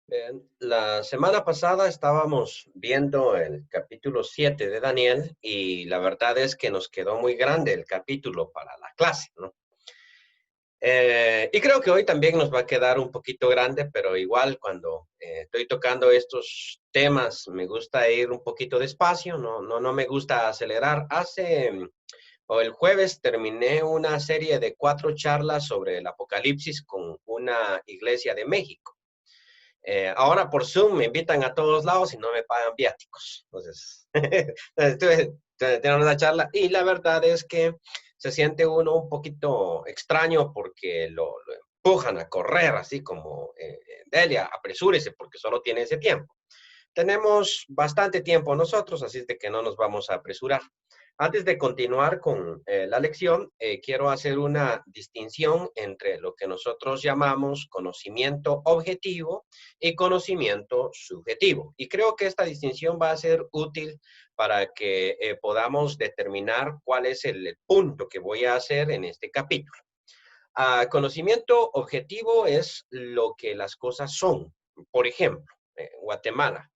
Bien, la semana pasada estábamos viendo el capítulo 7 de Daniel y la verdad es que nos quedó muy grande el capítulo para la clase, ¿no? Y creo que hoy también nos va a quedar un poquito grande, pero igual cuando estoy tocando estos temas me gusta ir un poquito despacio, no me gusta acelerar. O el jueves terminé una serie de 4 charlas sobre el Apocalipsis con una iglesia de México. Ahora por Zoom me invitan a todos lados y no me pagan viáticos. Entonces, estuve teniendo una charla y la verdad es que se siente uno un poquito extraño porque lo empujan a correr, así como, Delia, apresúrese porque solo tiene ese tiempo. Tenemos bastante tiempo nosotros, así es de que no nos vamos a apresurar. Antes de continuar con la lección, quiero hacer una distinción entre lo que nosotros llamamos conocimiento objetivo y conocimiento subjetivo. Y creo que esta distinción va a ser útil para que podamos determinar cuál es el punto que voy a hacer en este capítulo. Conocimiento objetivo es lo que las cosas son. Por ejemplo, Guatemala,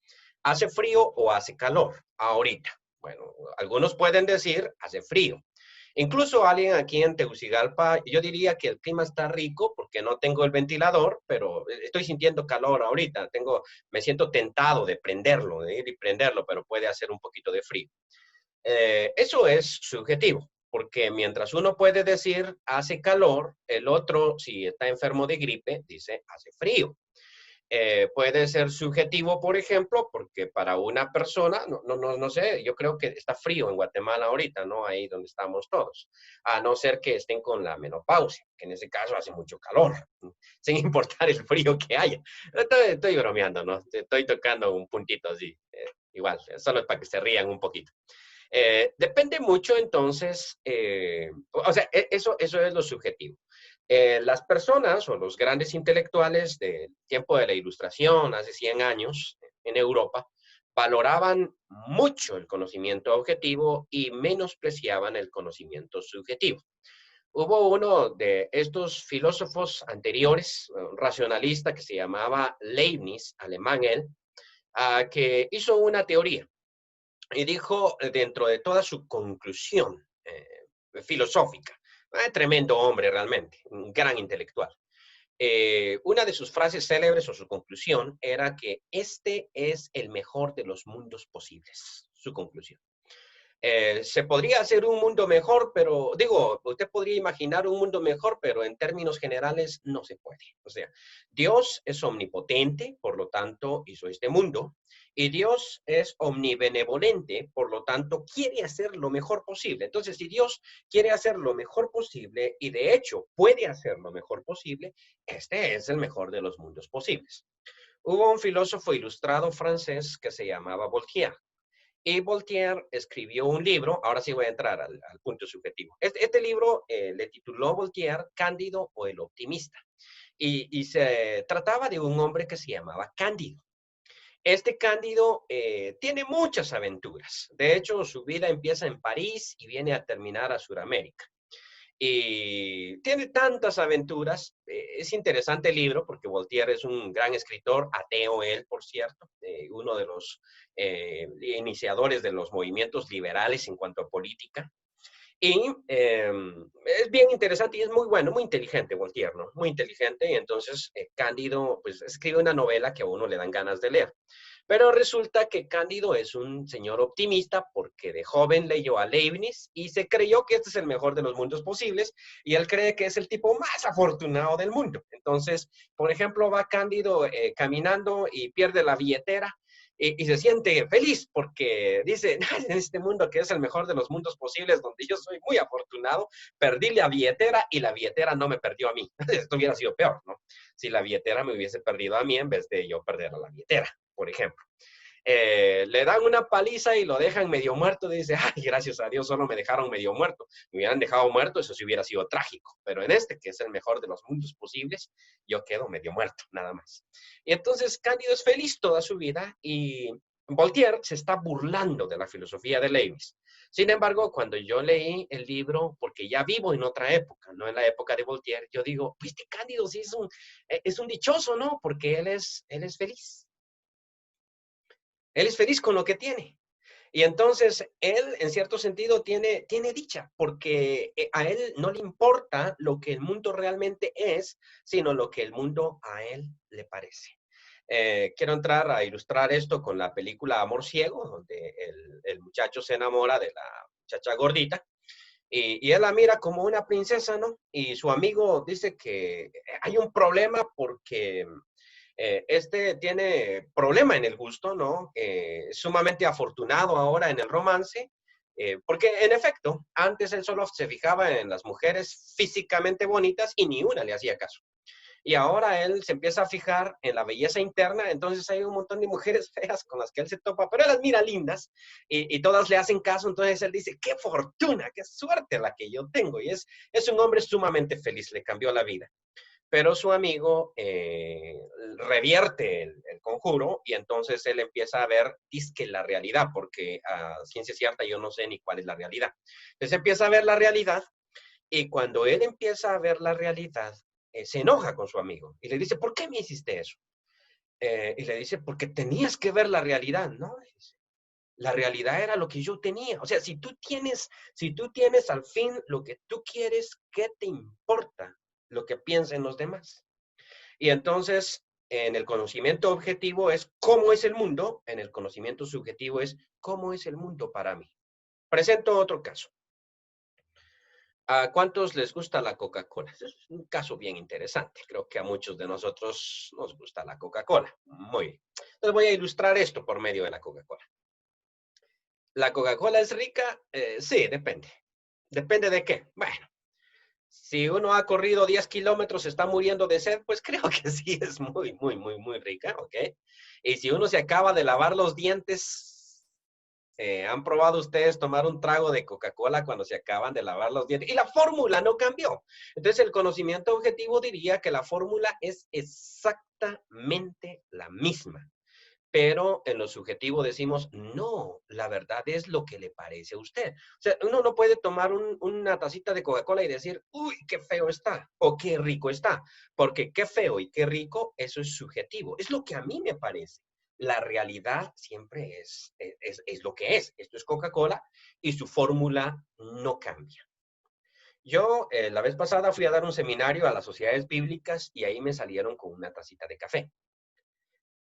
¿hace frío o hace calor ahorita? Bueno, algunos pueden decir hace frío. Incluso alguien aquí en Tegucigalpa, yo diría que el clima está rico porque no tengo el ventilador, pero estoy sintiendo calor ahorita. Me siento tentado de prenderlo, de ir y prenderlo, pero puede hacer un poquito de frío. Eso es subjetivo, porque mientras uno puede decir hace calor, el otro, si está enfermo de gripe, dice hace frío. Puede ser subjetivo, por ejemplo, porque para una persona, no sé, yo creo que está frío en Guatemala ahorita, ¿no? Ahí donde estamos todos, a no ser que estén con la menopausia, que en ese caso hace mucho calor, sin importar el frío que haya. Estoy bromeando, ¿no? Estoy tocando un puntito así, igual, solo para que se rían un poquito. Depende mucho entonces, o sea, eso es lo subjetivo. Las personas o los grandes intelectuales del tiempo de la Ilustración, hace 100 años, en Europa, valoraban mucho el conocimiento objetivo y menospreciaban el conocimiento subjetivo. Hubo uno de estos filósofos anteriores, un racionalista que se llamaba Leibniz, alemán él, que hizo una teoría y dijo dentro de toda su conclusión filosófica, tremendo hombre realmente, un gran intelectual. Una de sus frases célebres o su conclusión era que este es el mejor de los mundos posibles, su conclusión. Se podría hacer un mundo mejor, pero digo, usted podría imaginar un mundo mejor, pero en términos generales no se puede. O sea, Dios es omnipotente, por lo tanto hizo este mundo, y Dios es omnibenevolente, por lo tanto quiere hacer lo mejor posible. Entonces, si Dios quiere hacer lo mejor posible, y de hecho puede hacer lo mejor posible, este es el mejor de los mundos posibles. Hubo un filósofo ilustrado francés que se llamaba Voltaire. Y Voltaire escribió un libro, ahora sí voy a entrar al punto subjetivo. Este libro le tituló Voltaire Cándido o el optimista. Y se trataba de un hombre que se llamaba Cándido. Este Cándido tiene muchas aventuras. De hecho, su vida empieza en París y viene a terminar a Sudamérica. Y tiene tantas aventuras. Es interesante el libro porque Voltaire es un gran escritor, ateo él, por cierto, uno de los iniciadores de los movimientos liberales en cuanto a política. Y es bien interesante y es muy bueno, muy inteligente Voltaire, ¿no? Muy inteligente. Y entonces Cándido, pues escribe una novela que a uno le dan ganas de leer. Pero resulta que Cándido es un señor optimista porque de joven leyó a Leibniz y se creyó que este es el mejor de los mundos posibles y él cree que es el tipo más afortunado del mundo. Entonces, por ejemplo, va Cándido caminando y pierde la billetera y se siente feliz porque dice, en este mundo que es el mejor de los mundos posibles, donde yo soy muy afortunado, perdí la billetera y la billetera no me perdió a mí. Esto hubiera sido peor, ¿no? Si la billetera me hubiese perdido a mí en vez de yo perder a la billetera, por ejemplo. Le dan una paliza y lo dejan medio muerto, dice, ay, gracias a Dios solo me dejaron medio muerto. Me hubieran dejado muerto, eso sí hubiera sido trágico, pero en este, que es el mejor de los mundos posibles, yo quedo medio muerto, nada más. Y entonces Cándido es feliz toda su vida y Voltaire se está burlando de la filosofía de Leibniz. Sin embargo, cuando yo leí el libro, porque ya vivo en otra época, no en la época de Voltaire, yo digo, pues este Cándido sí es un dichoso, ¿no? Porque él es feliz. Él es feliz con lo que tiene. Y entonces él, en cierto sentido, tiene dicha, porque a él no le importa lo que el mundo realmente es, sino lo que el mundo a él le parece. Quiero entrar a ilustrar esto con la película Amor Ciego, donde el muchacho se enamora de la muchacha gordita y él la mira como una princesa, ¿no? Y su amigo dice que hay un problema porque este tiene problema en el gusto, ¿no? Sumamente afortunado ahora en el romance, porque en efecto, antes él solo se fijaba en las mujeres físicamente bonitas y ni una le hacía caso. Y ahora él se empieza a fijar en la belleza interna, entonces hay un montón de mujeres feas con las que él se topa, pero él las mira lindas y todas le hacen caso, entonces él dice, qué fortuna, qué suerte la que yo tengo. Y es un hombre sumamente feliz, le cambió la vida. Pero su amigo revierte el conjuro y entonces él empieza a ver, disque la realidad, porque a ciencia cierta yo no sé ni cuál es la realidad. Entonces empieza a ver la realidad y cuando él empieza a ver la realidad, se enoja con su amigo y le dice, ¿por qué me hiciste eso? Y le dice, porque tenías que ver la realidad, ¿no? La realidad era lo que yo tenía. O sea, si tú tienes al fin lo que tú quieres, ¿qué te importa lo que piensen los demás? Y entonces, en el conocimiento objetivo es cómo es el mundo, en el conocimiento subjetivo es cómo es el mundo para mí. Presento otro caso. ¿A cuántos les gusta la Coca-Cola? Es un caso bien interesante. Creo que a muchos de nosotros nos gusta la Coca-Cola. Muy bien. Entonces voy a ilustrar esto por medio de la Coca-Cola. ¿La Coca-Cola es rica? Sí, depende. ¿Depende de qué? Bueno, si uno ha corrido 10 kilómetros, se está muriendo de sed, pues creo que sí es muy, muy, muy, muy rica, ¿ok? Y si uno se acaba de lavar los dientes, ¿han probado ustedes tomar un trago de Coca-Cola cuando se acaban de lavar los dientes? Y la fórmula no cambió. Entonces, el conocimiento objetivo diría que la fórmula es exactamente la misma. Pero en lo subjetivo decimos, no, la verdad es lo que le parece a usted. O sea, uno no puede tomar una tacita de Coca-Cola y decir, uy, qué feo está, o qué rico está, porque qué feo y qué rico, eso es subjetivo. Es lo que a mí me parece. La realidad siempre es lo que es. Esto es Coca-Cola y su fórmula no cambia. Yo la vez pasada fui a dar un seminario a las sociedades bíblicas y ahí me salieron con una tacita de café.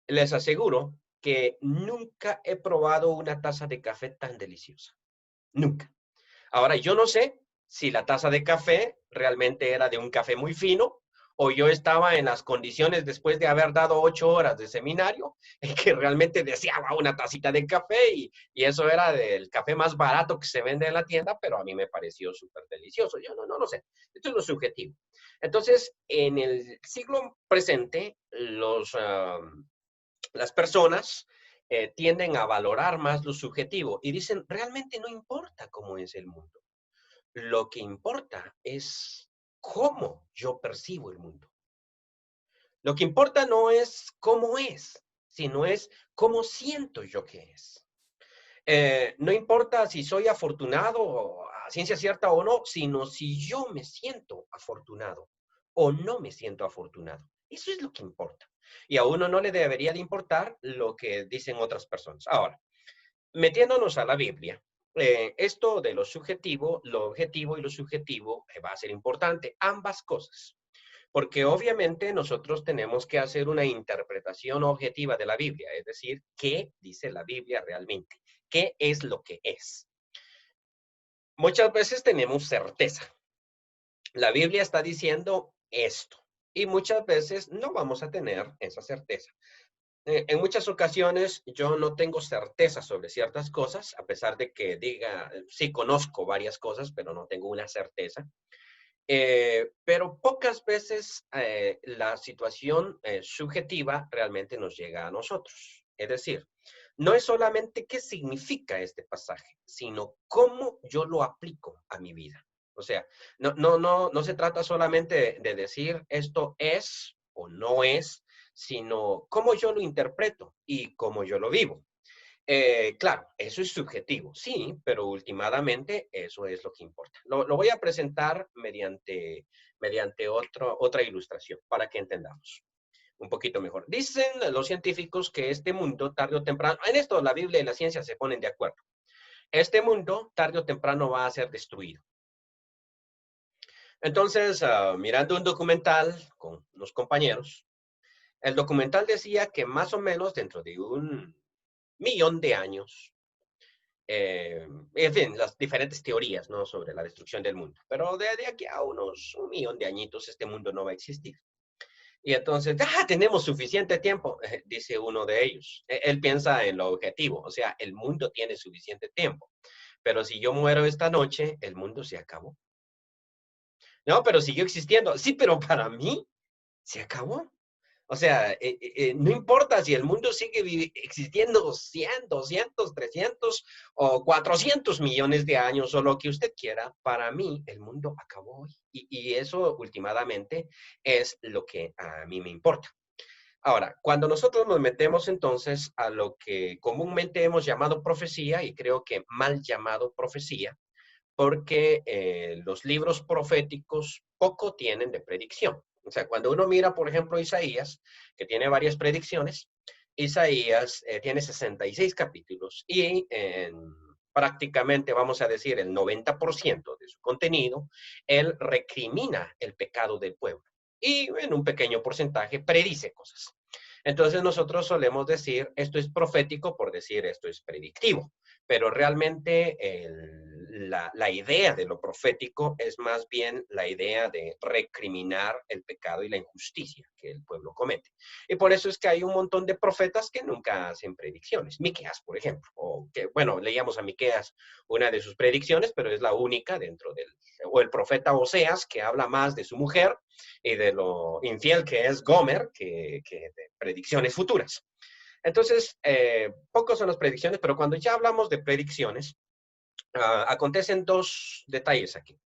Les aseguro que nunca he probado una taza de café tan deliciosa. Nunca. Ahora, yo no sé si la taza de café realmente era de un café muy fino o yo estaba en las condiciones después de haber dado 8 horas de seminario en que realmente deseaba una tacita de café y eso era del café más barato que se vende en la tienda, pero a mí me pareció súper delicioso. Yo no lo sé. Esto es lo subjetivo. Entonces, en el siglo presente, las personas tienden a valorar más lo subjetivo y dicen, realmente no importa cómo es el mundo. Lo que importa es cómo yo percibo el mundo. Lo que importa no es cómo es, sino es cómo siento yo que es. No importa si soy afortunado a ciencia cierta o no, sino si yo me siento afortunado o no me siento afortunado. Eso es lo que importa. Y a uno no le debería de importar lo que dicen otras personas. Ahora, metiéndonos a la Biblia, esto de lo objetivo y lo subjetivo va a ser importante, ambas cosas. Porque obviamente nosotros tenemos que hacer una interpretación objetiva de la Biblia, es decir, ¿qué dice la Biblia realmente? ¿Qué es lo que es? Muchas veces tenemos certeza. La Biblia está diciendo esto y muchas veces no vamos a tener esa certeza. En muchas ocasiones yo no tengo certeza sobre ciertas cosas, a pesar de que diga, sí conozco varias cosas, pero no tengo una certeza. Pero pocas veces la situación subjetiva realmente nos llega a nosotros. Es decir, no es solamente qué significa este pasaje, sino cómo yo lo aplico a mi vida. O sea, no se trata solamente de decir esto es o no es, sino cómo yo lo interpreto y cómo yo lo vivo. Claro, eso es subjetivo, sí, pero últimamente eso es lo que importa. Lo voy a presentar mediante otra ilustración para que entendamos un poquito mejor. Dicen los científicos que este mundo, tarde o temprano, en esto la Biblia y la ciencia se ponen de acuerdo. Este mundo, tarde o temprano, va a ser destruido. Entonces, mirando un documental con unos compañeros, el documental decía que más o menos dentro de 1 millón de años, en fin, las diferentes teorías, ¿no?, sobre la destrucción del mundo, pero de aquí a unos 1 millón de añitos este mundo no va a existir. Y entonces, tenemos suficiente tiempo, dice uno de ellos. Él piensa en lo objetivo, o sea, el mundo tiene suficiente tiempo, pero si yo muero esta noche, el mundo se acabó. No, pero siguió existiendo. Sí, pero para mí se acabó. O sea, no importa si el mundo sigue existiendo 100, 200, 300 o 400 millones de años o lo que usted quiera, para mí el mundo acabó hoy. Y eso últimamente es lo que a mí me importa. Ahora, cuando nosotros nos metemos entonces a lo que comúnmente hemos llamado profecía, y creo que mal llamado profecía, porque los libros proféticos poco tienen de predicción. O sea, cuando uno mira, por ejemplo, Isaías, que tiene varias predicciones, Isaías tiene 66 capítulos y prácticamente, vamos a decir, el 90% de su contenido, él recrimina el pecado del pueblo y en un pequeño porcentaje predice cosas. Entonces nosotros solemos decir, esto es profético por decir, esto es predictivo, pero realmente la idea de lo profético es más bien la idea de recriminar el pecado y la injusticia que el pueblo comete. Y por eso es que hay un montón de profetas que nunca hacen predicciones. Miqueas, por ejemplo, o que, bueno, leíamos a Miqueas una de sus predicciones, pero es la única dentro o el profeta Oseas, que habla más de su mujer y de lo infiel que es Gomer, que de predicciones futuras. Entonces, pocos son las predicciones, pero cuando ya hablamos de predicciones, acontecen dos detalles aquí.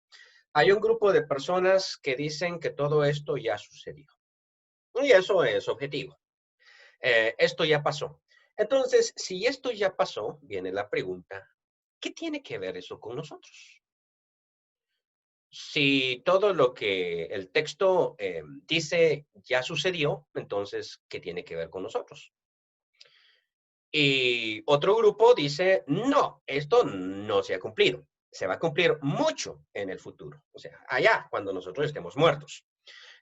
Hay un grupo de personas que dicen que todo esto ya sucedió. Y eso es objetivo. Esto ya pasó. Entonces, si esto ya pasó, viene la pregunta, ¿qué tiene que ver eso con nosotros? Si todo lo que el texto dice ya sucedió, entonces, ¿qué tiene que ver con nosotros? Y otro grupo dice, no, esto no se ha cumplido. Se va a cumplir mucho en el futuro, o sea, allá, cuando nosotros estemos muertos.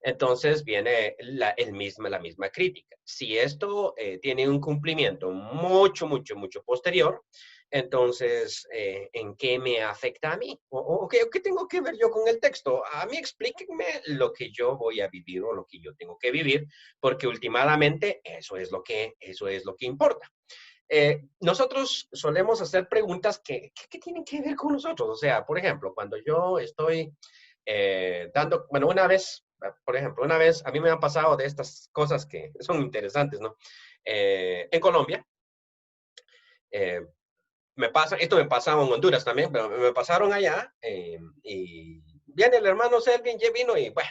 Entonces viene la misma crítica. Si esto tiene un cumplimiento mucho posterior, entonces, ¿en qué me afecta a mí? ¿O qué tengo que ver yo con el texto? A mí explíquenme lo que yo voy a vivir o lo que yo tengo que vivir, porque últimamente eso es lo que importa. Nosotros solemos hacer preguntas que tienen que ver con nosotros. O sea, por ejemplo, cuando yo estoy bueno, una vez, por ejemplo, una vez a mí me han pasado de estas cosas que son interesantes, ¿no? En Colombia, eh, esto me pasaba en Honduras también, pero me pasaron allá y viene el hermano Selvin, ya vino y bueno,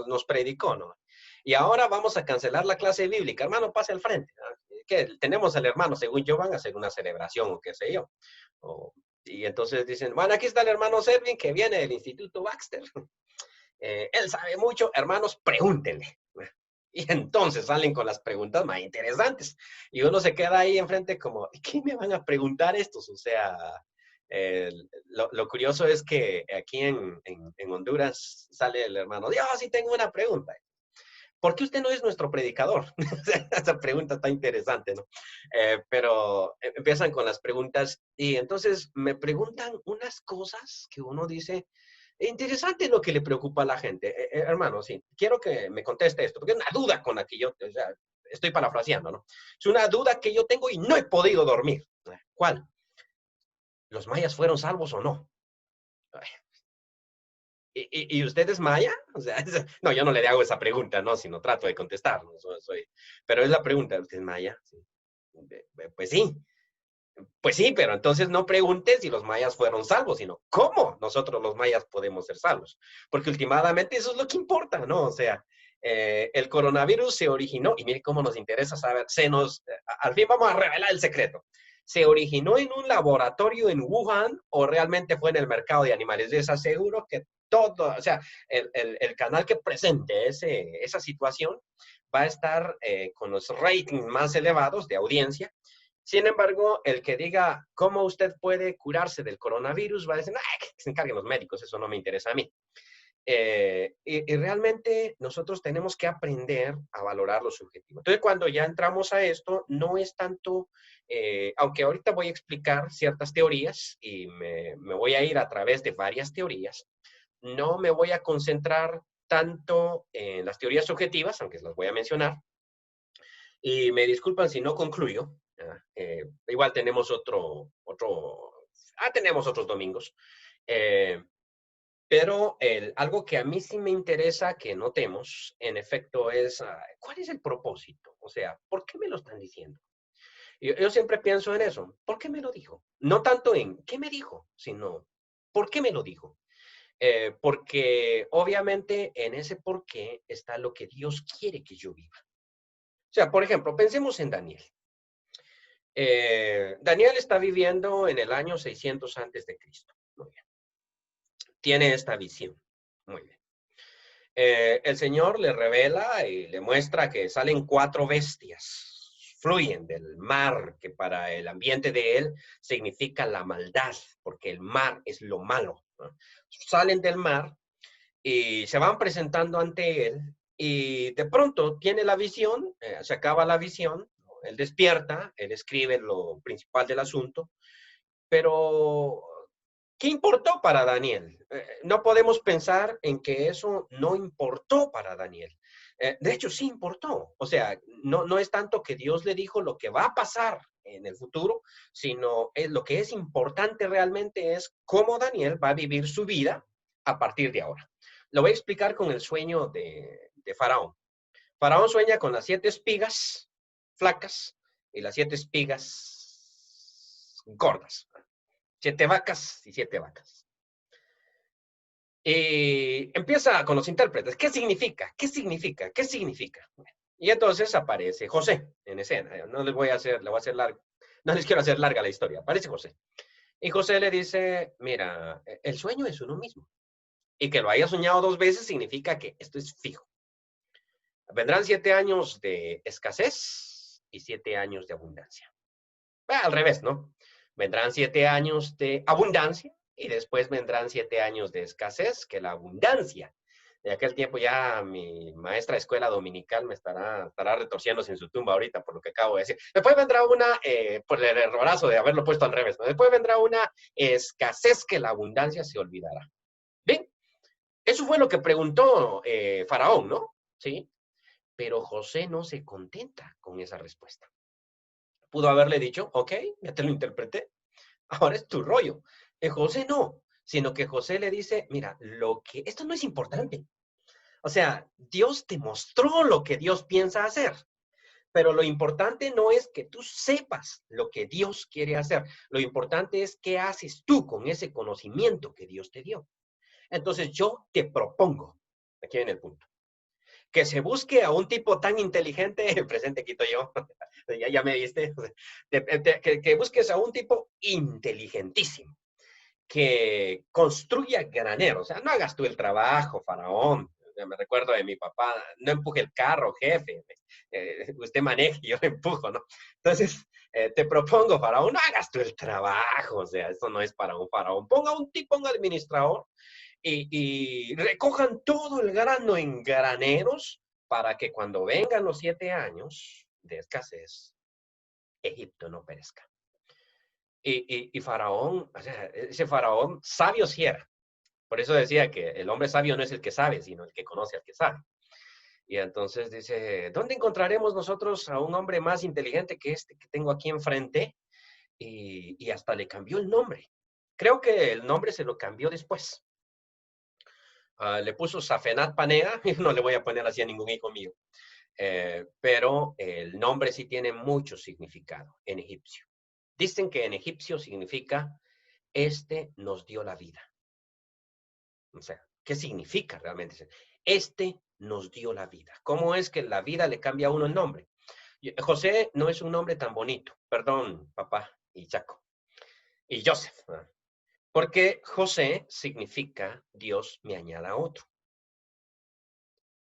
nos predicó, ¿no? Y ahora vamos a cancelar la clase bíblica. Hermano, pase al frente, ¿no? Que tenemos al hermano, según yo, van a hacer una celebración o qué sé yo. Y entonces dicen, bueno, aquí está el hermano Selvin que viene del Instituto Baxter. Él sabe mucho, hermanos, pregúntenle. Y entonces salen con las preguntas más interesantes. Y uno se queda ahí enfrente como, ¿qué me van a preguntar estos? O sea, lo curioso es que aquí en Honduras sale el hermano, Dios, sí tengo una pregunta. ¿Por qué usted no es nuestro predicador? Esa pregunta está interesante, ¿no? Pero empiezan con las preguntas y entonces me preguntan unas cosas que uno dice, interesante lo que le preocupa a la gente. Hermano, sí, quiero que me conteste esto, porque es una duda con la que yo, o sea, estoy parafraseando, ¿no? Es una duda que yo tengo y no he podido dormir. ¿Cuál? ¿Los mayas fueron salvos o no? ¿Y usted es maya? O sea, no, yo no le hago esa pregunta, ¿no? Sino trato de contestar, ¿no? Pero es la pregunta, ¿usted es maya? Sí. Pues sí, pues sí, pero entonces no pregunte si los mayas fueron salvos, sino cómo nosotros los mayas podemos ser salvos. Porque últimamente eso es lo que importa, ¿no? O sea, el coronavirus se originó, y mire cómo nos interesa saber, al fin vamos a revelar el secreto. ¿Se originó en un laboratorio en Wuhan o realmente fue en el mercado de animales? Les aseguro que todo, o sea, el canal que presente esa situación va a estar con los ratings más elevados de audiencia. Sin embargo, el que diga cómo usted puede curarse del coronavirus va a decir, que se encarguen los médicos, eso no me interesa a mí. Y realmente nosotros tenemos que aprender a valorar lo subjetivo. Entonces, cuando ya entramos a esto, no es tanto, aunque ahorita voy a explicar ciertas teorías y me voy a ir a través de varias teorías, no me voy a concentrar tanto en las teorías subjetivas, aunque las voy a mencionar, y me disculpan si no concluyo. Igual tenemos tenemos otros domingos. Eh, pero algo que a mí sí me interesa que notemos, en efecto, es ¿cuál es el propósito? O sea, ¿por qué me lo están diciendo? Yo siempre pienso en eso. ¿Por qué me lo dijo? No tanto en qué me dijo, sino ¿por qué me lo dijo? Porque obviamente en ese por qué está lo que Dios quiere que yo viva. O sea, por ejemplo, pensemos en Daniel. Daniel está viviendo en el año 600 antes de Cristo. Muy bien. Tiene esta visión. Muy bien. El Señor le revela y le muestra que salen 4 bestias, fluyen del mar, que para el ambiente de él significa la maldad, porque el mar es lo malo, ¿no? Salen del mar y se van presentando ante él y de pronto tiene la visión, se acaba la visión, él despierta, él escribe lo principal del asunto, pero ¿qué importó para Daniel? No podemos pensar en que eso no importó para Daniel. De hecho, sí importó. O sea, no es tanto que Dios le dijo lo que va a pasar en el futuro, sino lo que es importante realmente es cómo Daniel va a vivir su vida a partir de ahora. Lo voy a explicar con el sueño de Faraón. Faraón sueña con las 7 espigas flacas y las 7 espigas gordas. 7 vacas y 7 vacas. Y empieza con los intérpretes. ¿Qué significa? ¿Qué significa? ¿Qué significa? Y entonces aparece José en escena. No les voy a hacer, no les quiero hacer larga la historia. Aparece José. Y José le dice, mira, el sueño es uno mismo. Y que lo haya soñado 2 veces significa que esto es fijo. Vendrán 7 años de escasez y 7 años de abundancia. Al revés, ¿no? Vendrán 7 años de abundancia y después vendrán 7 años de escasez, que la abundancia. De aquel tiempo ya mi maestra de escuela dominical me estará retorciéndose en su tumba ahorita por lo que acabo de decir. Después vendrá una, por el errorazo de haberlo puesto al revés, ¿no? Después vendrá una escasez que la abundancia se olvidará. Bien, eso fue lo que preguntó Faraón, ¿no? Sí, pero José no se contenta con esa respuesta. Pudo haberle dicho, ok, ya te lo interpreté, ahora es tu rollo. José no, sino que José le dice, mira, esto no es importante. O sea, Dios te mostró lo que Dios piensa hacer, pero lo importante no es que tú sepas lo que Dios quiere hacer. Lo importante es qué haces tú con ese conocimiento que Dios te dio. Entonces yo te propongo, aquí viene el punto, que se busque a un tipo tan inteligente, el presente quito yo, ya me viste, que busques a un tipo inteligentísimo, que construya graneros. O sea, no hagas tú el trabajo, faraón. Me recuerdo de mi papá, no empuje el carro, jefe. Usted maneje, yo lo empujo, ¿no? Entonces, te propongo, faraón, no hagas tú el trabajo. O sea, esto no es para un faraón. Ponga un tipo, un administrador, y recojan todo el grano en graneros para que cuando vengan los 7 años de escasez, Egipto no perezca. Y Faraón, o sea, ese Faraón sabio sí era. Por eso decía que el hombre sabio no es el que sabe, sino el que conoce al que sabe. Y entonces dice, ¿dónde encontraremos nosotros a un hombre más inteligente que este que tengo aquí enfrente? Y hasta le cambió el nombre. Creo que el nombre se lo cambió después. Le puso Safenat Panea, y no le voy a poner así a ningún hijo mío. Pero el nombre sí tiene mucho significado en egipcio. Dicen que en egipcio significa, este nos dio la vida. O sea, ¿qué significa realmente? Este nos dio la vida. ¿Cómo es que la vida le cambia a uno el nombre? José no es un nombre tan bonito. Perdón, papá. y Jacob y Joseph. ¿Verdad? Porque José significa Dios me añada otro.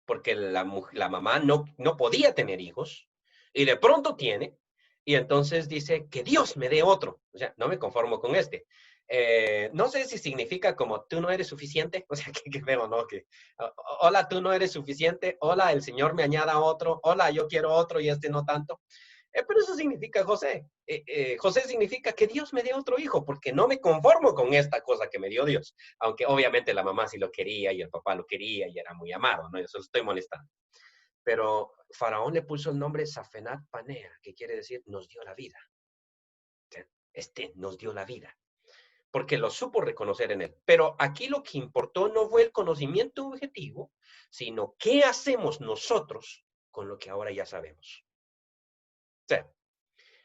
Porque la mamá no podía tener hijos y de pronto tiene, y entonces dice que Dios me dé otro. O sea, no me conformo con este. No sé si significa como tú no eres suficiente, o sea, que feo, ¿no? Que, hola, tú no eres suficiente, hola, el Señor me añada otro, hola, yo quiero otro y este no tanto. Pero eso significa José. José significa que Dios me dé otro hijo, porque no me conformo con esta cosa que me dio Dios. Aunque obviamente la mamá sí lo quería y el papá lo quería y era muy amado, ¿no? Eso lo estoy molestando. Pero Faraón le puso el nombre Safenat Panea, que quiere decir nos dio la vida. Este nos dio la vida, porque lo supo reconocer en él. Pero aquí lo que importó no fue el conocimiento objetivo, sino qué hacemos nosotros con lo que ahora ya sabemos. O sea,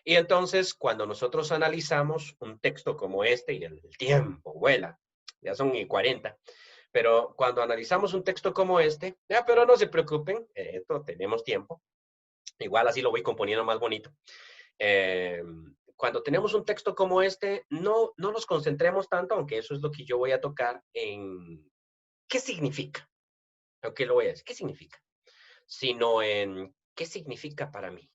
y entonces, cuando nosotros analizamos un texto como este, y el tiempo vuela, ya son y 40, pero cuando analizamos un texto como este, ya, pero no se preocupen, esto tenemos tiempo, igual así lo voy componiendo más bonito. Eh, Cuando tenemos un texto como este, no nos concentremos tanto, aunque eso es lo que yo voy a tocar, en qué significa, aunque lo voy a decir, qué significa, sino en qué significa para mí.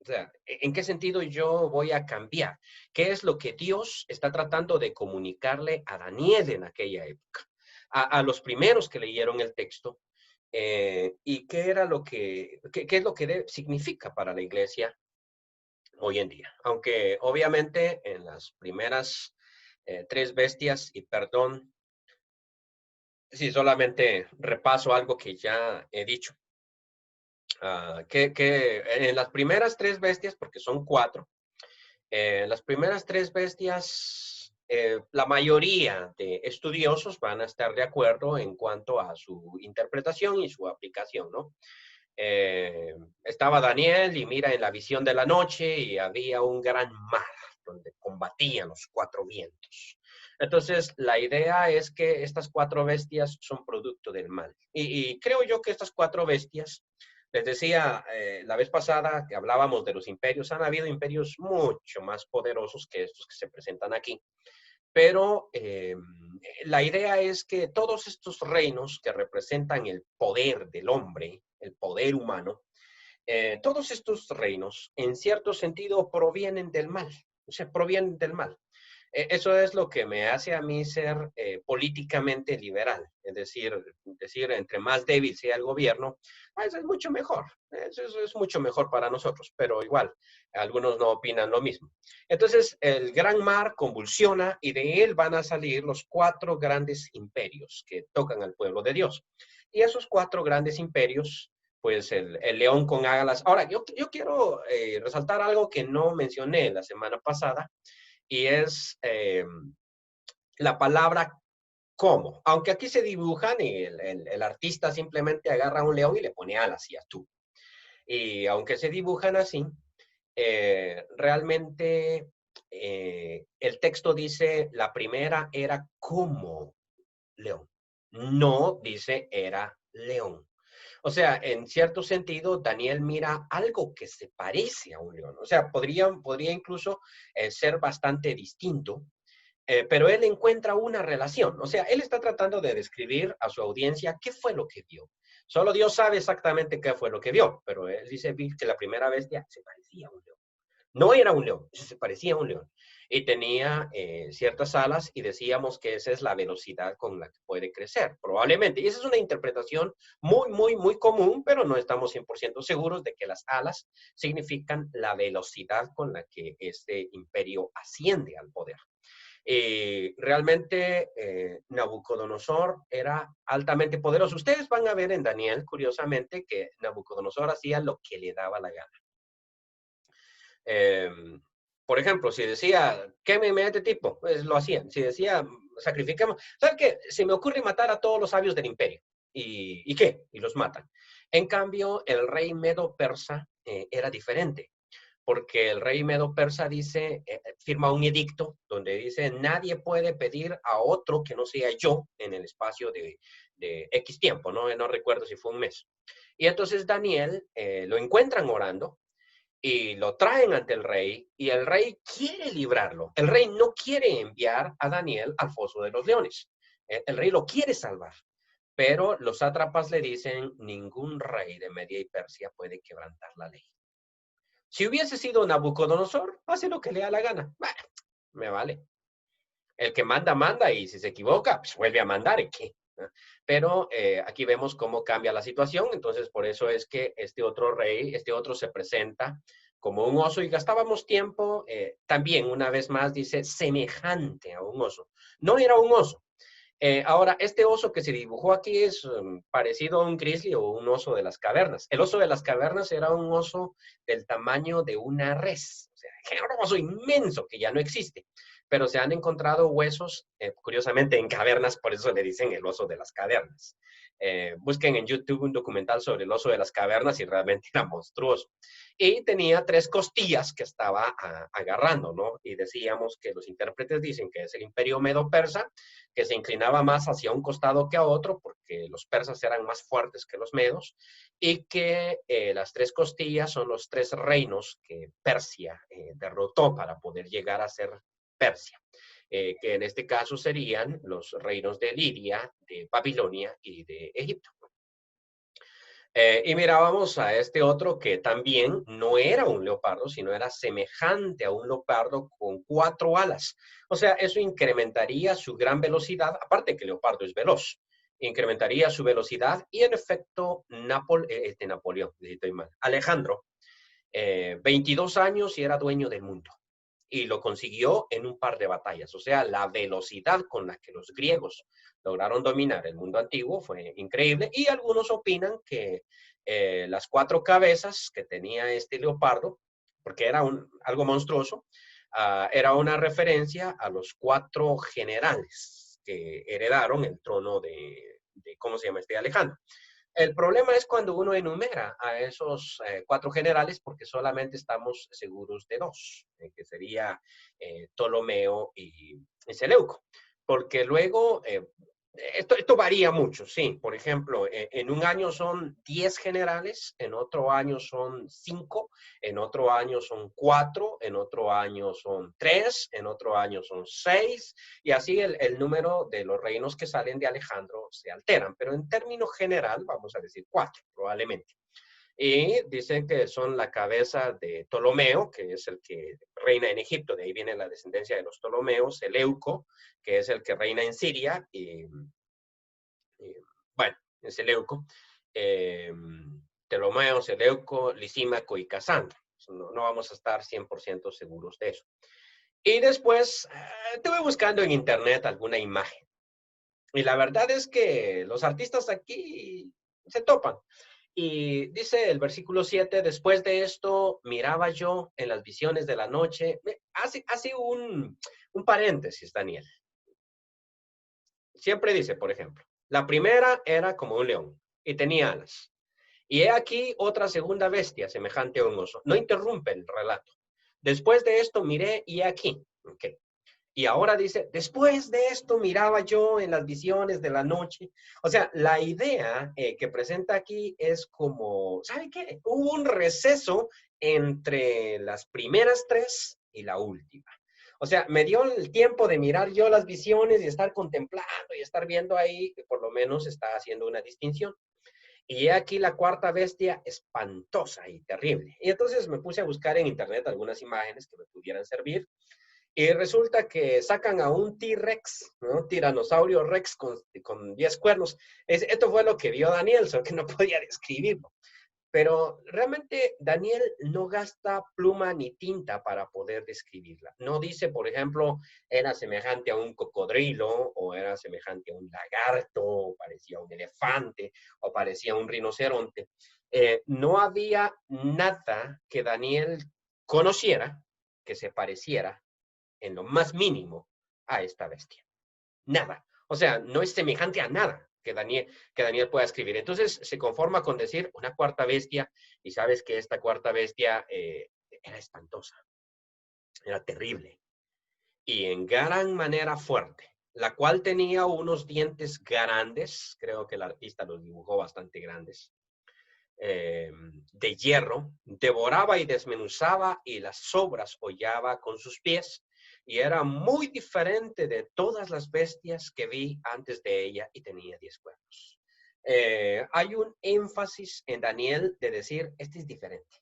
O sea, ¿en qué sentido yo voy a cambiar? ¿Qué es lo que Dios está tratando de comunicarle a Daniel en aquella época? A los primeros que leyeron el texto. ¿Y qué era qué es lo que significa para la iglesia hoy en día? Aunque obviamente en las primeras tres bestias, y perdón si solamente repaso algo que ya he dicho, que en las primeras tres bestias, porque son cuatro, las primeras tres bestias, la mayoría de estudiosos van a estar de acuerdo en cuanto a su interpretación y su aplicación, ¿no? Estaba Daniel y mira en la visión de la noche y había un gran mar donde combatían los cuatro vientos. Entonces, la idea es que estas cuatro bestias son producto del mal. Y creo yo que estas cuatro bestias, les decía la vez pasada que hablábamos de los imperios, han habido imperios mucho más poderosos que estos que se presentan aquí. Pero la idea es que todos estos reinos que representan el poder del hombre, el poder humano, todos estos reinos, en cierto sentido, provienen del mal, o sea, provienen del mal. Eso es lo que me hace a mí ser políticamente liberal, es decir, entre más débil sea el gobierno, eso es mucho mejor, eso es mucho mejor para nosotros, pero igual, algunos no opinan lo mismo. Entonces, el gran mar convulsiona y de él van a salir los cuatro grandes imperios que tocan al pueblo de Dios. Y esos cuatro grandes imperios, pues el león con alas. Ahora, yo quiero resaltar algo que no mencioné la semana pasada, y es la palabra cómo. Aunque aquí se dibujan y el artista simplemente agarra un león y le pone alas y tú. Y aunque se dibujan así, realmente el texto dice la primera era como león. No dice era león. O sea, en cierto sentido, Daniel mira algo que se parece a un león. O sea, podría incluso ser bastante distinto, pero él encuentra una relación. O sea, él está tratando de describir a su audiencia qué fue lo que vio. Solo Dios sabe exactamente qué fue lo que vio, pero él dice que la primera bestia se parecía a un león. No era un león, se parecía a un león. Y tenía ciertas alas y decíamos que esa es la velocidad con la que puede crecer, probablemente. Y esa es una interpretación muy común, pero no estamos 100% seguros de que las alas significan la velocidad con la que este imperio asciende al poder. Realmente Nabucodonosor era altamente poderoso. Ustedes van a ver en Daniel, curiosamente, que Nabucodonosor hacía lo que le daba la gana. Eh, por ejemplo, si decía, quémeme a este tipo, pues lo hacían. Si decía, sacrifiquemos, ¿saben qué? Se me ocurre matar a todos los sabios del imperio. ¿Y qué? Y los matan. En cambio, el rey Medo-Persa era diferente, porque el rey Medo-Persa dice, firma un edicto donde dice, nadie puede pedir a otro que no sea yo en el espacio de X tiempo, ¿no? No recuerdo si fue un mes. Y entonces Daniel lo encuentran orando y lo traen ante el rey y el rey quiere librarlo. El rey no quiere enviar a Daniel al foso de los leones. El rey lo quiere salvar, pero los sátrapas le dicen, ningún rey de Media y Persia puede quebrantar la ley. Si hubiese sido Nabucodonosor, hace lo que le da la gana. Bueno, me vale. El que manda, manda, y si se equivoca, pues vuelve a mandar. ¿Y qué? Pero aquí vemos cómo cambia la situación, entonces por eso es que este otro rey, este otro se presenta como un oso y gastábamos tiempo, también una vez más dice semejante a un oso. No era un oso. Ahora, este oso que se dibujó aquí es parecido a un grizzly o un oso de las cavernas. El oso de las cavernas era un oso del tamaño de una res, o sea, era un oso inmenso que ya no existe, pero se han encontrado huesos, curiosamente en cavernas, por eso le dicen el oso de las cavernas. Busquen en YouTube un documental sobre el oso de las cavernas y realmente era monstruoso. Y tenía 3 costillas que estaba agarrando, ¿no? Y decíamos que los intérpretes dicen que es el imperio medo-persa, que se inclinaba más hacia un costado que a otro, porque los persas eran más fuertes que los medos, y que las 3 costillas son los 3 reinos que Persia derrotó para poder llegar a ser Persia, que en este caso serían los reinos de Lidia, de Babilonia y de Egipto. Y mirábamos a este otro que también no era un leopardo, sino era semejante a un leopardo con 4 alas. O sea, eso incrementaría su gran velocidad, aparte que el leopardo es veloz, incrementaría su velocidad y en efecto Napoleón, estoy mal, Alejandro, 22 años y era dueño del mundo. Y lo consiguió en un par de batallas. O sea, la velocidad con la que los griegos lograron dominar el mundo antiguo fue increíble. Y algunos opinan que las 4 cabezas que tenía este leopardo, porque era algo monstruoso, era una referencia a los 4 generales que heredaron el trono de ¿cómo se llama este? Alejandro. El problema es cuando uno enumera a esos 4 generales porque solamente estamos seguros de 2, que sería Ptolomeo y Seleuco. Porque luego, esto varía mucho, sí. Por ejemplo, en un año son 10 generales, en otro año son 5, en otro año son 4, en otro año son 3, en otro año son 6, y así el número de los reinos que salen de Alejandro se alteran, pero en términos general vamos a decir 4 probablemente. Y dicen que son la cabeza de Ptolomeo, que es el que reina en Egipto, de ahí viene la descendencia de los Ptolomeos, Seleuco, que es el que reina en Siria, bueno, en Seleuco, eh, Ptolomeo, Seleuco, Lisímaco y Casandra. No vamos a estar 100% seguros de eso. Y después estuve buscando en internet alguna imagen. Y la verdad es que los artistas aquí se topan. Y dice el versículo 7, después de esto miraba yo en las visiones de la noche. Hace un paréntesis, Daniel. Siempre dice, por ejemplo, la primera era como un león y tenía alas. Y he aquí otra segunda bestia semejante a un oso. No interrumpe el relato. Después de esto miré y he aquí. Okay. Y ahora dice, después de esto miraba yo en las visiones de la noche. O sea, la idea que presenta aquí es como, ¿sabe qué? Hubo un receso entre las primeras 3 y la última. O sea, me dio el tiempo de mirar yo las visiones y estar contemplando y estar viendo ahí que por lo menos está haciendo una distinción. Y he aquí la cuarta bestia espantosa y terrible. Y entonces me puse a buscar en internet algunas imágenes que me pudieran servir. Y resulta que sacan a un T-Rex, ¿no? Tiranosaurio Rex con 10 cuernos. Esto fue lo que vio Daniel, solo que no podía describirlo. Pero realmente Daniel no gasta pluma ni tinta para poder describirla. No dice, por ejemplo, era semejante a un cocodrilo, o era semejante a un lagarto, o parecía un elefante, o parecía un rinoceronte. No había nada que Daniel conociera que se pareciera en lo más mínimo a esta bestia. Nada. O sea, no es semejante a nada que Daniel pueda escribir. Entonces se conforma con decir una cuarta bestia, y sabes que esta cuarta bestia era espantosa, era terrible y en gran manera fuerte, la cual tenía unos dientes grandes, creo que el artista los dibujó bastante grandes, de hierro, devoraba y desmenuzaba y las sobras hollaba con sus pies. Y era muy diferente de todas las bestias que vi antes de ella y tenía 10 cuernos. Hay un énfasis en Daniel de decir, este es diferente,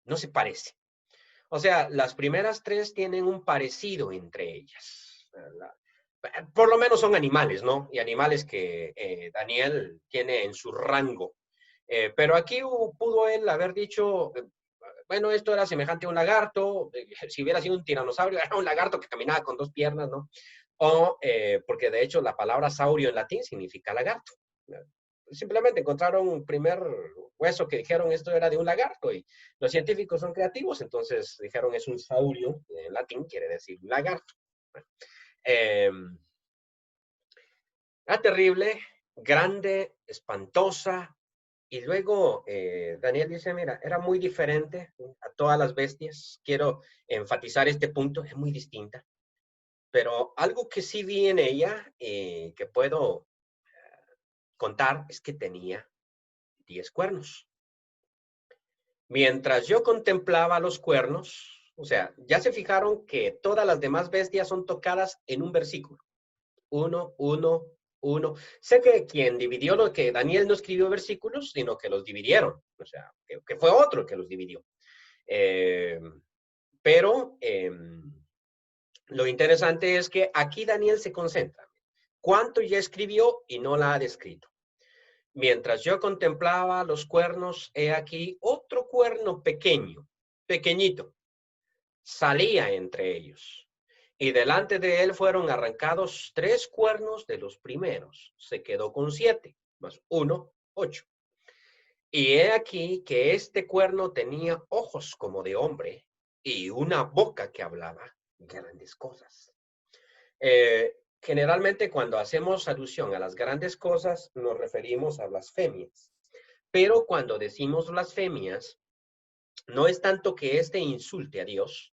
no se parece. O sea, las primeras tres tienen un parecido entre ellas. Por lo menos son animales, ¿no? Y animales que Daniel tiene en su rango. Pero aquí pudo él haber dicho, bueno, esto era semejante a un lagarto, si hubiera sido un tiranosaurio, era un lagarto que caminaba con dos piernas, ¿no? O, porque de hecho la palabra saurio en latín significa lagarto. Simplemente encontraron un primer hueso que dijeron esto era de un lagarto y los científicos son creativos, entonces dijeron es un saurio, en latín quiere decir lagarto. Eh, Terrible, grande, espantosa, y luego Daniel dice, mira, era muy diferente a todas las bestias. Quiero enfatizar este punto, es muy distinta. Pero algo que sí vi en ella, que puedo contar, es que tenía 10 cuernos. Mientras yo contemplaba los cuernos, o sea, ya se fijaron que todas las demás bestias son tocadas en un versículo. Uno, uno, uno. Sé que quien dividió lo que Daniel no escribió versículos, sino que los dividieron. O sea, que fue otro que los dividió. Eh, pero lo interesante es que aquí Daniel se concentra. ¿Cuánto ya escribió y no la ha descrito? Mientras yo contemplaba los cuernos, he aquí otro cuerno pequeño, pequeñito, salía entre ellos. Y delante de él fueron arrancados 3 cuernos de los primeros. Se quedó con 7, más 1, 8. Y he aquí que este cuerno tenía ojos como de hombre y una boca que hablaba grandes cosas. Generalmente cuando hacemos alusión a las grandes cosas nos referimos a blasfemias. Pero cuando decimos blasfemias, no es tanto que éste insulte a Dios,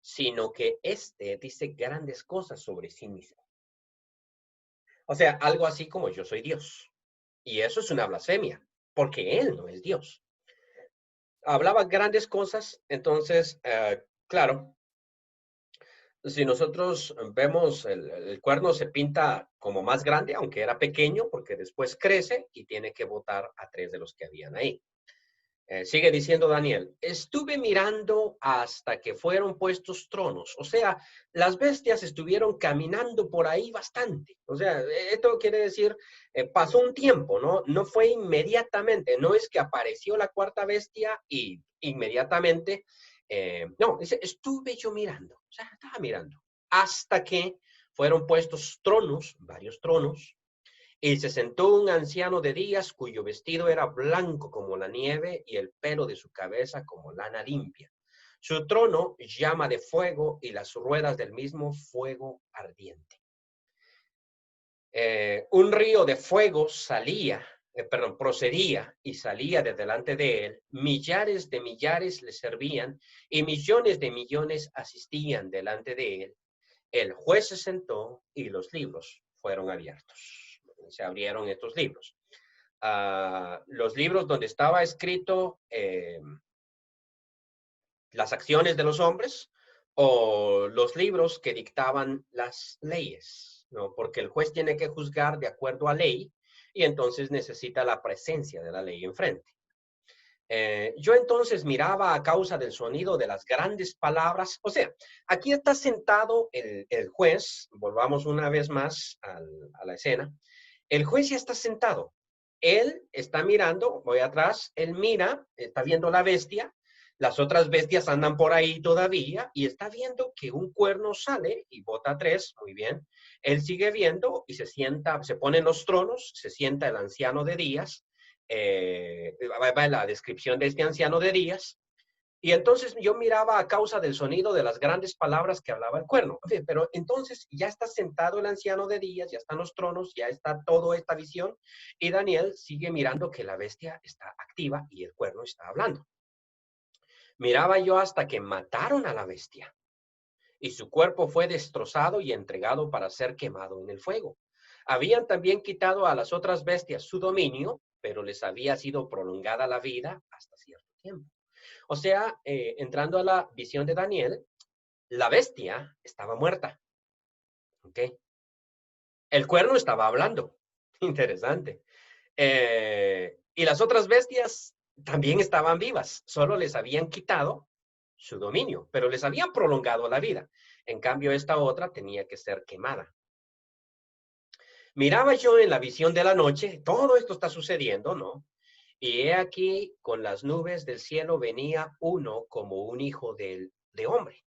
sino que éste dice grandes cosas sobre sí mismo. O sea, algo así como yo soy Dios. Y eso es una blasfemia, porque Él no es Dios. Hablaba grandes cosas, entonces, claro, si nosotros vemos el cuerno se pinta como más grande, aunque era pequeño, porque después crece y tiene que botar a 3 de los que habían ahí. Sigue diciendo Daniel, estuve mirando hasta que fueron puestos tronos. O sea, las bestias estuvieron caminando por ahí bastante. O sea, esto quiere decir, pasó un tiempo, ¿no? No fue inmediatamente, no es que apareció la cuarta bestia y inmediatamente, no, dice, estuve yo mirando, o sea, estaba mirando, hasta que fueron puestos tronos, varios tronos, y se sentó un anciano de días cuyo vestido era blanco como la nieve y el pelo de su cabeza como lana limpia. Su trono llama de fuego y las ruedas del mismo fuego ardiente. Un río de fuego procedía y salía de delante de él. Millares de millares le servían y millones de millones asistían delante de él. El juez se sentó y los libros fueron abiertos. Se abrieron estos libros. Los libros donde estaba escrito las acciones de los hombres o los libros que dictaban las leyes, ¿no? Porque el juez tiene que juzgar de acuerdo a ley y entonces necesita la presencia de la ley enfrente. Yo entonces miraba a causa del sonido de las grandes palabras. O sea, aquí está sentado el juez, volvamos una vez más a la escena. El juez ya está sentado. Él está mirando, voy atrás, él mira, está viendo la bestia. Las otras bestias andan por ahí todavía y está viendo que un cuerno sale y bota 3, muy bien. Él sigue viendo y se sienta, se pone en los tronos, se sienta el anciano de días. Va la descripción de este anciano de días. Y entonces yo miraba a causa del sonido de las grandes palabras que hablaba el cuerno. Okay, pero entonces ya está sentado el anciano de días, ya están los tronos, ya está toda esta visión. Y Daniel sigue mirando que la bestia está activa y el cuerno está hablando. Miraba yo hasta que mataron a la bestia. Y su cuerpo fue destrozado y entregado para ser quemado en el fuego. Habían también quitado a las otras bestias su dominio pero les había sido prolongada la vida hasta cierto tiempo. O sea, entrando a la visión de Daniel, la bestia estaba muerta. ¿Ok? El cuerno estaba hablando. Interesante. Y las otras bestias también estaban vivas, solo les habían quitado su dominio, pero les habían prolongado la vida. En cambio, esta otra tenía que ser quemada. Miraba yo en la visión de la noche, todo esto está sucediendo, ¿no? Y he aquí, con las nubes del cielo venía uno como un hijo de hombre,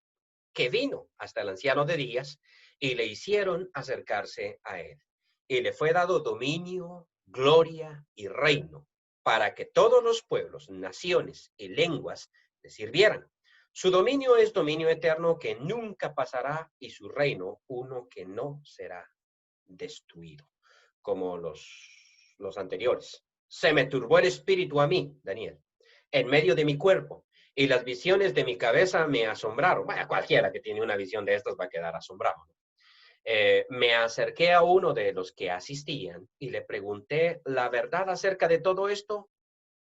que vino hasta el anciano de días y le hicieron acercarse a él. Y le fue dado dominio, gloria y reino, para que todos los pueblos, naciones y lenguas le sirvieran. Su dominio es dominio eterno que nunca pasará y su reino uno que no será destruido, como los anteriores. Se me turbó el espíritu a mí, Daniel, en medio de mi cuerpo, y las visiones de mi cabeza me asombraron. Vaya, cualquiera que tiene una visión de estas va a quedar asombrado. Me acerqué a uno de los que asistían y le pregunté la verdad acerca de todo esto,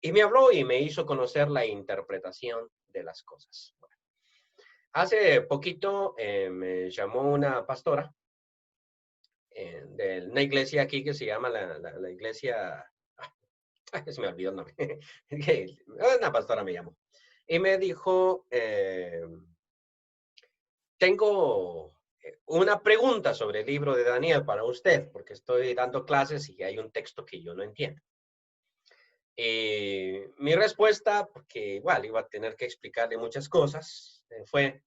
y me habló y me hizo conocer la interpretación de las cosas. Bueno, hace poquito me llamó una pastora de una iglesia aquí que se llama la iglesia, se me olvidó el nombre, una pastora me llamó y me dijo, tengo una pregunta sobre el libro de Daniel para usted, porque estoy dando clases y hay un texto que yo no entiendo. Mi respuesta, porque igual iba a tener que explicarle muchas cosas, fue,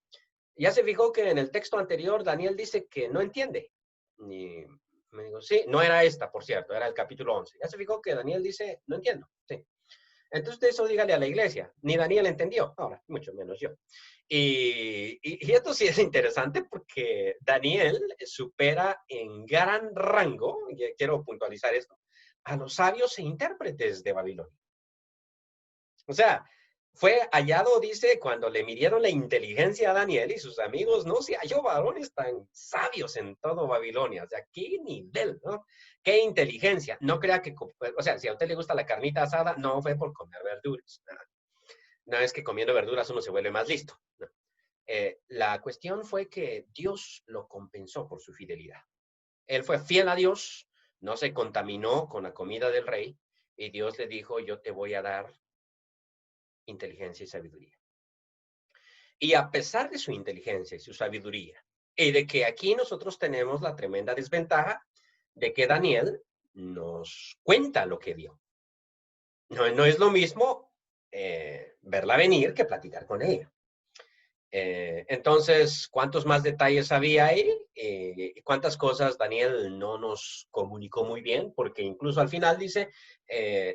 ya se fijó que en el texto anterior Daniel dice que no entiende. Y me digo, sí, no era esta, por cierto, era el capítulo 11. Ya se fijó que Daniel dice, no entiendo. Sí. Entonces eso dígale a la iglesia. Ni Daniel entendió, ahora, mucho menos yo. Y esto sí es interesante porque Daniel supera en gran rango, y quiero puntualizar esto, a los sabios e intérpretes de Babilonia. O sea, fue hallado, dice, cuando le midieron la inteligencia a Daniel y sus amigos, no se halló varones tan sabios en todo Babilonia. O sea, qué nivel, ¿no? Qué inteligencia. No crea que, o sea, si a usted le gusta la carnita asada, no fue por comer verduras. No, no es que comiendo verduras uno se vuelve más listo. No. La cuestión fue que Dios lo compensó por su fidelidad. Él fue fiel a Dios, no se contaminó con la comida del rey y Dios le dijo, yo te voy a dar inteligencia y sabiduría. Y a pesar de su inteligencia y su sabiduría, y de que aquí nosotros tenemos la tremenda desventaja de que Daniel nos cuenta lo que vio. No es lo mismo verla venir que platicar con ella. Entonces, ¿cuántos más detalles había ahí? ¿Cuántas cosas Daniel no nos comunicó muy bien? Porque incluso al final dice,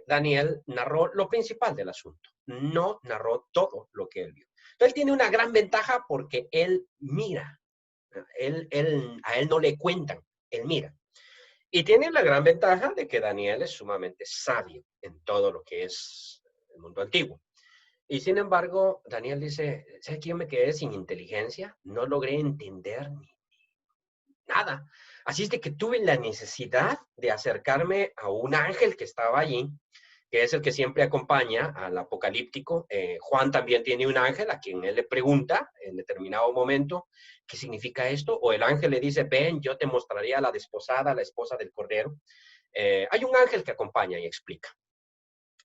Daniel narró lo principal del asunto, no narró todo lo que él vio. Entonces, él tiene una gran ventaja porque él mira, a él no le cuentan, él mira. Y tiene la gran ventaja de que Daniel es sumamente sabio en todo lo que es el mundo antiguo. Y sin embargo, Daniel dice, ¿sabes que yo me quedé sin inteligencia? No logré entender ni nada. Así es de que tuve la necesidad de acercarme a un ángel que estaba allí, que es el que siempre acompaña al apocalíptico. Juan también tiene un ángel a quien él le pregunta en determinado momento, ¿qué significa esto? O el ángel le dice, ven, yo te mostraré a la desposada, la esposa del Cordero. Hay un ángel que acompaña y explica.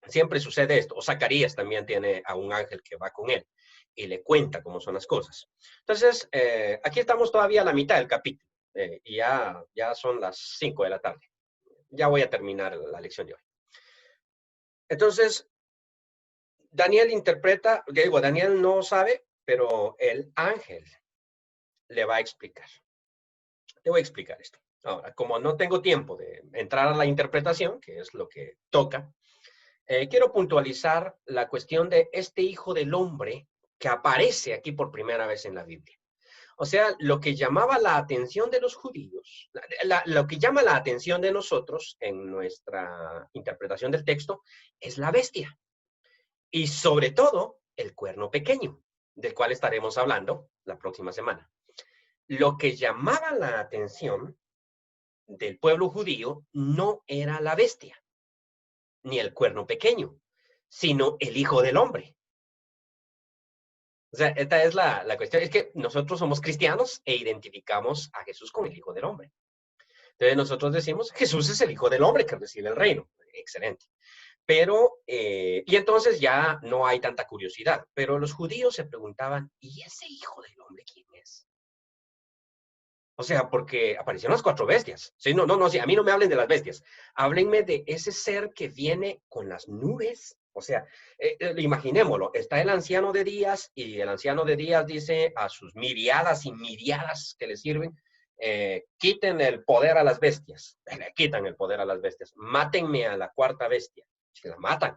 Siempre sucede esto. O Zacarías también tiene a un ángel que va con él y le cuenta cómo son las cosas. Entonces, aquí estamos todavía a la mitad del capítulo y ya son las 5 de la tarde. Ya voy a terminar la lección de hoy. Entonces, Daniel interpreta, digo, Daniel no sabe, pero el ángel le va a explicar. Te voy a explicar esto. Ahora, como no tengo tiempo de entrar a la interpretación, que es lo que toca, quiero puntualizar la cuestión de este hijo del hombre que aparece aquí por primera vez en la Biblia. O sea, lo que llamaba la atención de los judíos, lo que llama la atención de nosotros en nuestra interpretación del texto es la bestia y sobre todo el cuerno pequeño, del cual estaremos hablando la próxima semana. Lo que llamaba la atención del pueblo judío no era la bestia, ni el cuerno pequeño, sino el Hijo del Hombre. O sea, esta es la cuestión. Es que nosotros somos cristianos e identificamos a Jesús con el Hijo del Hombre. Entonces nosotros decimos, Jesús es el Hijo del Hombre que recibe el reino. Excelente. Pero, y entonces ya no hay tanta curiosidad. Pero los judíos se preguntaban, ¿y ese Hijo del Hombre quién es? O sea, porque aparecieron las 4 bestias. Sí, no, sí, a mí no me hablen de las bestias. Háblenme de ese ser que viene con las nubes. O sea, imaginémoslo, está el anciano de días y el anciano de días dice a sus miriadas y miriadas que le sirven, quiten el poder a las bestias. Le quitan el poder a las bestias. Mátenme a la 4ª bestia. Si la matan,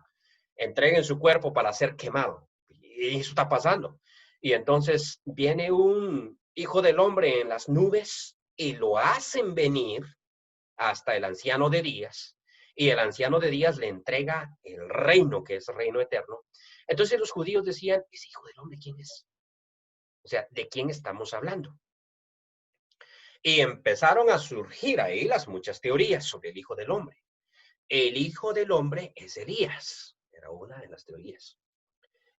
entreguen su cuerpo para ser quemado. Y eso está pasando. Y entonces viene un Hijo del Hombre en las nubes y lo hacen venir hasta el anciano de días. Y el anciano de días le entrega el reino, que es reino eterno. Entonces los judíos decían, ¿ese Hijo del Hombre quién es? O sea, ¿de quién estamos hablando? Y empezaron a surgir ahí las muchas teorías sobre el Hijo del Hombre. El Hijo del Hombre es Elías, era una de las teorías.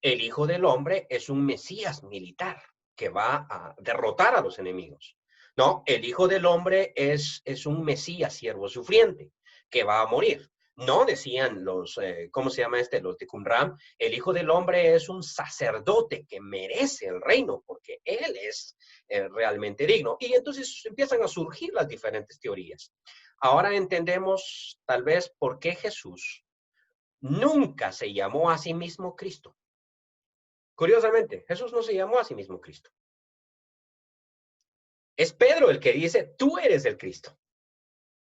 El Hijo del Hombre es un Mesías militar que va a derrotar a los enemigos. No, el Hijo del Hombre es un Mesías siervo sufriente que va a morir. No decían los, ¿cómo se llama este? Los de Qumran. El Hijo del Hombre es un sacerdote que merece el reino porque él es realmente digno. Y entonces empiezan a surgir las diferentes teorías. Ahora entendemos tal vez por qué Jesús nunca se llamó a sí mismo Cristo. Curiosamente, Jesús no se llamó a sí mismo Cristo. Es Pedro el que dice, tú eres el Cristo.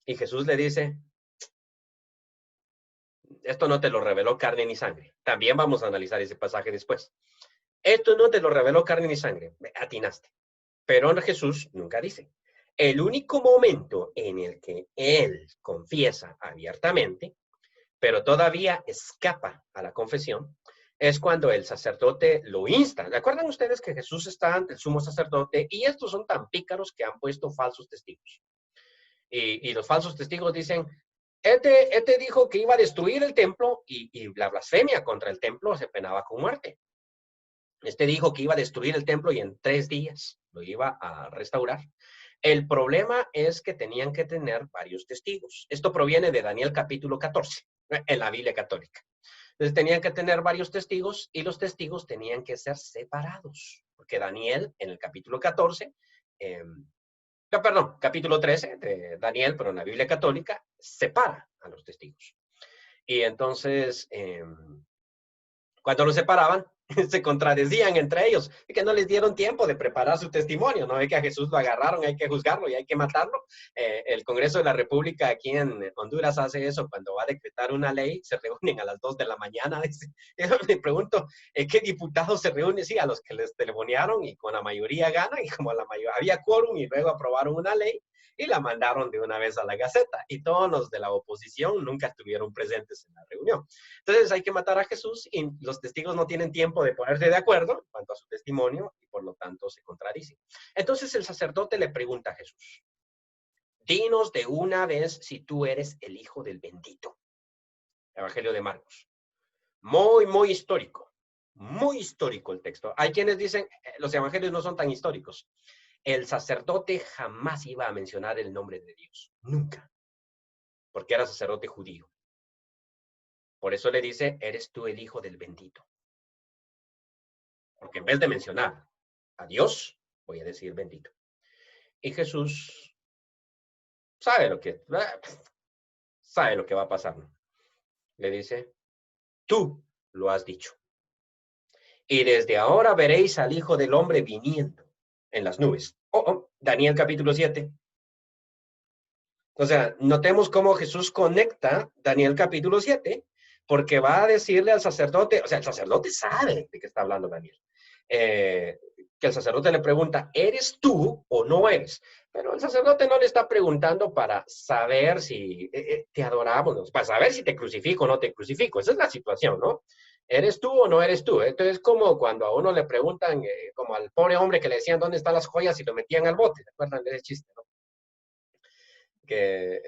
Y Jesús le dice, esto no te lo reveló carne ni sangre. También vamos a analizar ese pasaje después. Esto no te lo reveló carne ni sangre. Atinaste. Pero Jesús nunca dice. El único momento en el que él confiesa abiertamente, pero todavía escapa a la confesión, es cuando el sacerdote lo insta. ¿Recuerdan ustedes que Jesús está ante el sumo sacerdote? Y estos son tan pícaros que han puesto falsos testigos. Y los falsos testigos dicen, este dijo que iba a destruir el templo y la blasfemia contra el templo se penaba con muerte. Este dijo que iba a destruir el templo y en 3 días lo iba a restaurar. El problema es que tenían que tener varios testigos. Esto proviene de Daniel capítulo 14, en la Biblia católica. Entonces tenían que tener varios testigos y los testigos tenían que ser separados, porque Daniel en el capítulo 14, capítulo 13 de Daniel, pero en la Biblia católica, separa a los testigos. Y entonces, cuando los separaban, se contradecían entre ellos, y que no les dieron tiempo de preparar su testimonio, no es que a Jesús lo agarraron, hay que juzgarlo y hay que matarlo. El Congreso de la República aquí en Honduras hace eso cuando va a decretar una ley, se reúnen a las 2 de la mañana. Me pregunto, ¿qué diputados se reúnen? Sí, a los que les telefonearon y con la mayoría ganan, y como la mayoría había quórum y luego aprobaron una ley y la mandaron de una vez a la Gaceta, y todos los de la oposición nunca estuvieron presentes en la reunión. Entonces hay que matar a Jesús y los testigos no tienen tiempo de ponerse de acuerdo en cuanto a su testimonio y por lo tanto se contradicen. Entonces el sacerdote le pregunta a Jesús, dinos de una vez si tú eres el Hijo del Bendito. Evangelio de Marcos. Muy histórico. Muy histórico el texto. Hay quienes dicen, los evangelios no son tan históricos. El sacerdote jamás iba a mencionar el nombre de Dios. Nunca. Porque era sacerdote judío. Por eso le dice, eres tú el Hijo del Bendito. Porque en vez de mencionar a Dios, voy a decir bendito. Y Jesús sabe lo que va a pasar, ¿no? Le dice, tú lo has dicho. Y desde ahora veréis al Hijo del Hombre viniendo en las nubes. Daniel capítulo 7. O sea, notemos cómo Jesús conecta Daniel capítulo 7, porque va a decirle al sacerdote, o sea, el sacerdote sabe de qué está hablando Daniel. Que el sacerdote le pregunta, ¿eres tú o no eres? Pero el sacerdote no le está preguntando para saber si te adoramos, para saber si te crucifico o no te crucifico. Esa es la situación, ¿no? ¿Eres tú o no eres tú? Entonces, como cuando a uno le preguntan, como al pobre hombre que le decían dónde están las joyas y lo metían al bote. ¿Se acuerdan de ese chiste, no? que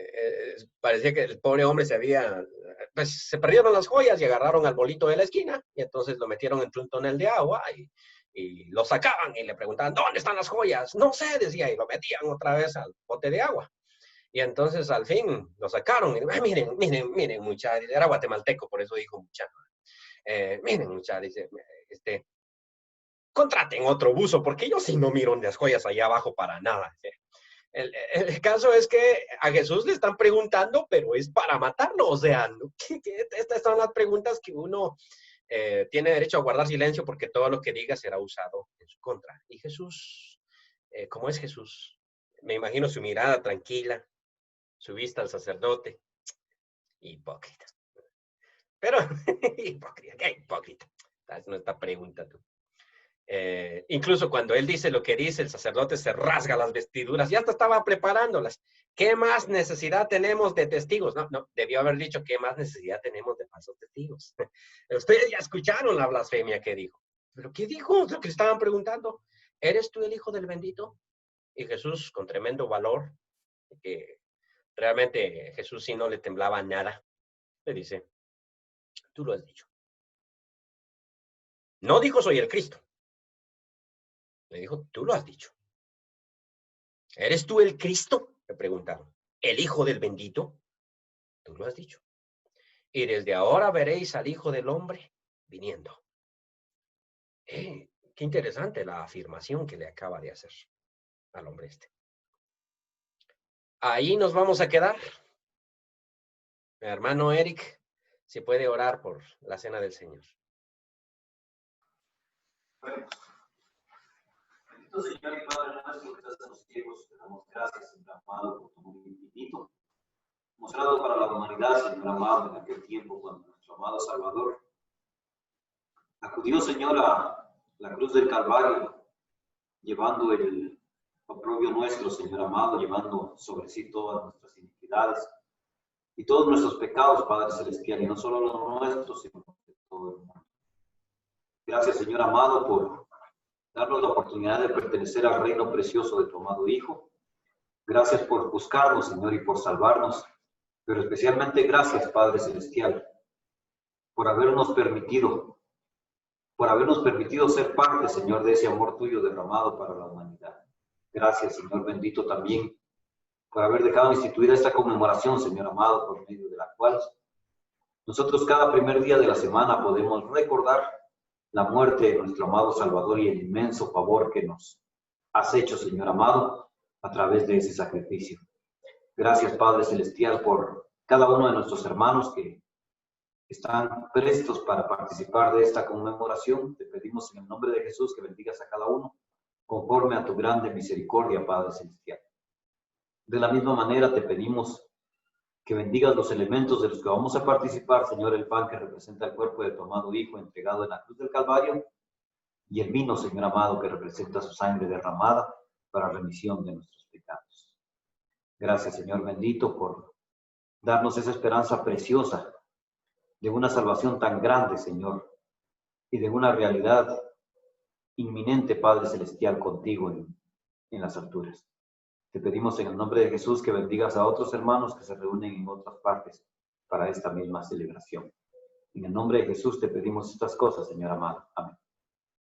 parecía que el pobre hombre pues se perdieron las joyas y agarraron al bolito de la esquina y entonces lo metieron entre un tonel de agua y lo sacaban y le preguntaban, ¿dónde están las joyas? No sé, decía, y lo metían otra vez al bote de agua. Y entonces al fin lo sacaron y miren, muchachos, era guatemalteco, por eso dijo muchacho. Miren, muchachos, dice, contraten otro buzo, porque yo sí no miro las joyas allá abajo para nada. El caso es que a Jesús le están preguntando, pero es para matarlo. O sea, estas son las preguntas que uno tiene derecho a guardar silencio porque todo lo que diga será usado en su contra. Y Jesús, ¿cómo es Jesús? Me imagino su mirada tranquila, su vista al sacerdote. Hipócrita. Pero, hipócrita, qué hipócrita. Esa no está pregunta tú. Incluso cuando él dice lo que dice, el sacerdote se rasga las vestiduras, ya hasta estaba preparándolas. ¿Qué más necesidad tenemos de testigos? No, debió haber dicho, ¿qué más necesidad tenemos de falsos testigos? Ustedes ya escucharon la blasfemia que dijo. ¿Pero qué dijo? Es lo que estaban preguntando. ¿Eres tú el hijo del bendito? Y Jesús, con tremendo valor, que realmente Jesús sí no le temblaba nada, le dice, tú lo has dicho. No dijo, soy el Cristo. Le dijo, tú lo has dicho. ¿Eres tú el Cristo? Le preguntaron. ¿El Hijo del bendito? Tú lo has dicho. Y desde ahora veréis al Hijo del Hombre viniendo. Qué interesante la afirmación que le acaba de hacer al hombre este. Ahí nos vamos a quedar. Mi hermano Eric, si puede orar por la cena del Señor. Bendito Señor y Padre nuestro que estás en los cielos, te damos gracias, Señor amado, por tu amor infinito, mostrado para la humanidad, Señor amado, en aquel tiempo cuando nuestro amado Salvador acudió, Señor, a la cruz del Calvario, llevando el oprobio nuestro, Señor amado, llevando sobre sí todas nuestras iniquidades y todos nuestros pecados, Padre Celestial, y no solo los nuestros, sino de todo el mundo. Gracias, Señor amado, por darnos la oportunidad de pertenecer al reino precioso de tu amado Hijo. Gracias por buscarnos, Señor, y por salvarnos, pero especialmente gracias, Padre Celestial, por habernos permitido ser parte, Señor, de ese amor tuyo derramado para la humanidad. Gracias, Señor bendito, también por haber dejado instituir esta conmemoración, Señor amado, por medio de la cual nosotros cada primer día de la semana podemos recordar la muerte de nuestro amado Salvador y el inmenso favor que nos has hecho, Señor amado, a través de ese sacrificio. Gracias, Padre Celestial, por cada uno de nuestros hermanos que están prestos para participar de esta conmemoración. Te pedimos en el nombre de Jesús que bendigas a cada uno conforme a tu grande misericordia, Padre Celestial. De la misma manera te pedimos que bendigas los elementos de los que vamos a participar, Señor, el pan que representa el cuerpo de tu amado Hijo entregado en la cruz del Calvario, y el vino, Señor amado, que representa su sangre derramada para remisión de nuestros pecados. Gracias, Señor bendito, por darnos esa esperanza preciosa de una salvación tan grande, Señor, y de una realidad inminente, Padre Celestial, contigo en las alturas. Te pedimos en el nombre de Jesús que bendigas a otros hermanos que se reúnen en otras partes para esta misma celebración. En el nombre de Jesús te pedimos estas cosas, Señor amado. Amén.